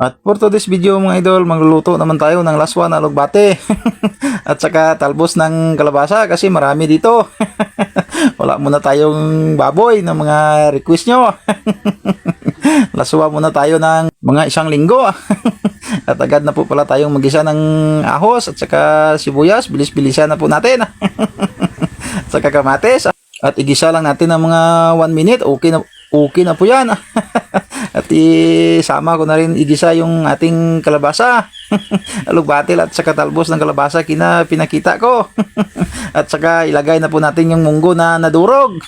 At for today's video mga idol, magluluto naman tayo ng laswa na alugbate at saka talbos ng kalabasa kasi marami dito. Wala muna tayong baboy na mga request nyo. Laswa muna tayo ng mga 1 linggo. At agad na po pala tayong magisa ng ahos at saka sibuyas. Bilis-bilisan na po natin. At saka kamatis. At igisa lang natin ng mga 1 minute. Okay na po yan. At isama ko na rin igisa yung ating kalabasa. Alugbate at saka talbos ng kalabasa pinakita ko. At saka ilagay na po natin yung munggo na nadurog.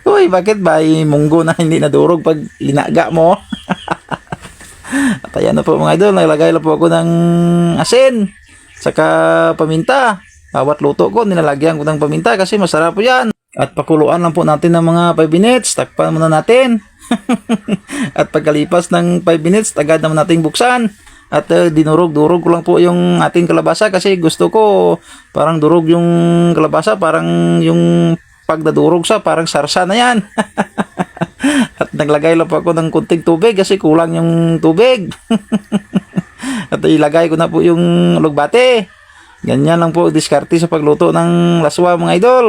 Uy, bakit ba yung munggo na hindi nadurog pag linaga mo? At ayan na po mga idol, nilagay na po ako ng asin, saka paminta. Bawat luto ko, nilalagyan ko ng paminta kasi masarap po yan. At pakuluan lang po natin ng mga 5 minutes, takpan muna natin. At pagkalipas ng 5 minutes, agad naman natin buksan. At dinurog-durog ko lang po yung ating kalabasa kasi gusto ko parang durog yung kalabasa, parang yung pagdadurog sa parang sarsa na yan. At naglagay lang po ako ng kunting tubig kasi kulang yung tubig. At ilagay ko na po yung alugbate. Ganyan lang po diskarte sa pagluto ng laswa mga idol.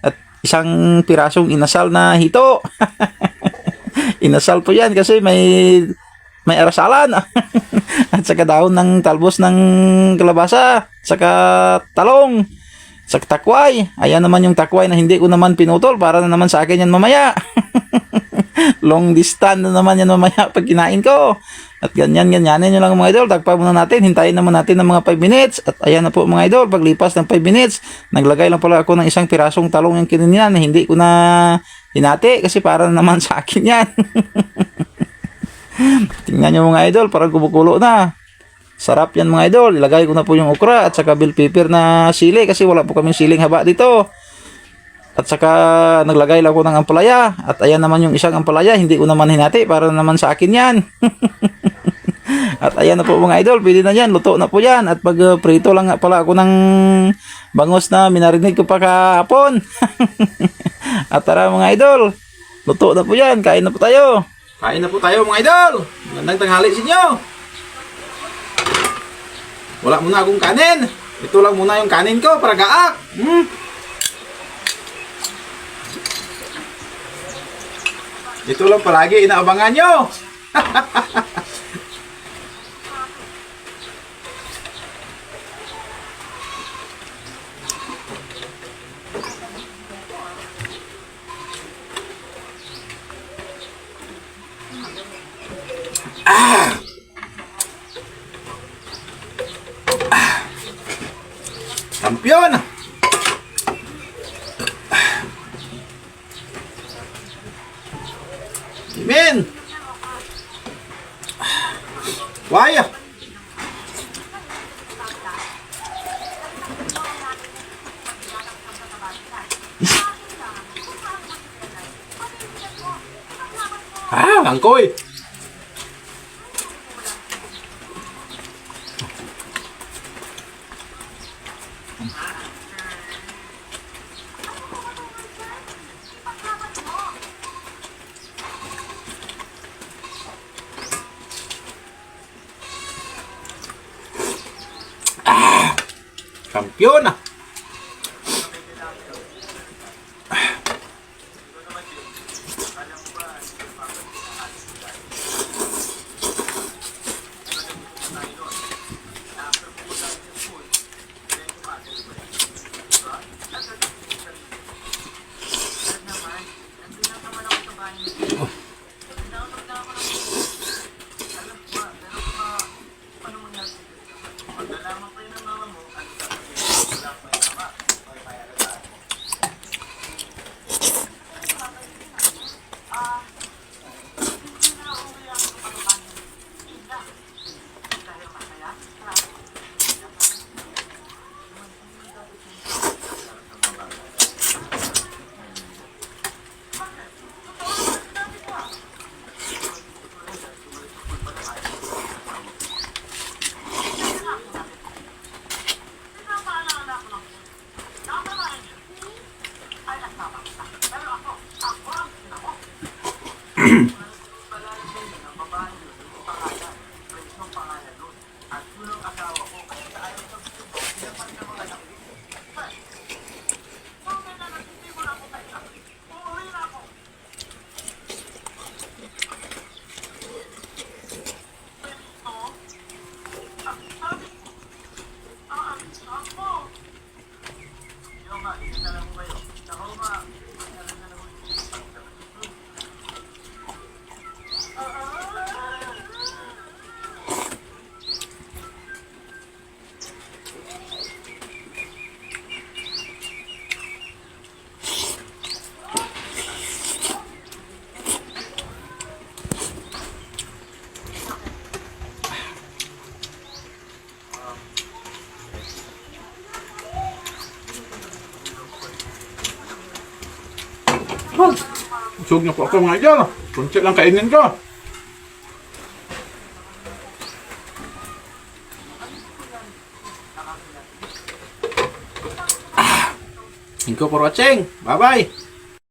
At isang pirasong inasal na hito. Inasal po yan kasi may arasalan. At saka daon ng talbos ng kalabasa, saka talong, saka takway. Ayan naman yung takway na hindi ko naman pinutol para na naman sa akin yan mamaya. Long distance na naman yan mamaya pag kinain ko. At ganyanin nyo lang mga idol. Tagpa muna natin. Hintayin naman natin ng mga 5 minutes. At ayan na po mga idol. Paglipas ng 5 minutes, naglagay lang pala ako ng isang pirasong talong yung kininian na hindi ko na hinati kasi para naman sa akin yan. Tingnan nyo mga idol. Parang kumukulo na. Sarap yan mga idol. Ilagay ko na po yung okra at saka bell pepper na sili kasi wala po kaming siling haba dito. At saka naglagay lang ako ng ampalaya. At ayan naman yung isang ampalaya. Hindi ko naman hinati para naman sa akin yan. At ayan na po mga idol. Pwede na yan. Luto na po yan. At pag prito lang pala ako ng bangos na minarinig ko pa kahapon. At tara mga idol. Luto na po yan. Kain na po tayo. Kain na po tayo mga idol. Magandang tanghali sa inyo. Wala muna akong kanin. Ito lang muna yung kanin ko para gaak. Ito lang palagi inaabangan nyo. Kampiyon. Amen. Why? Angkoy. Kampiyon. Busog na po ako mga idol. Kunti lang kainin ko. Thank you for watching. Bye-bye.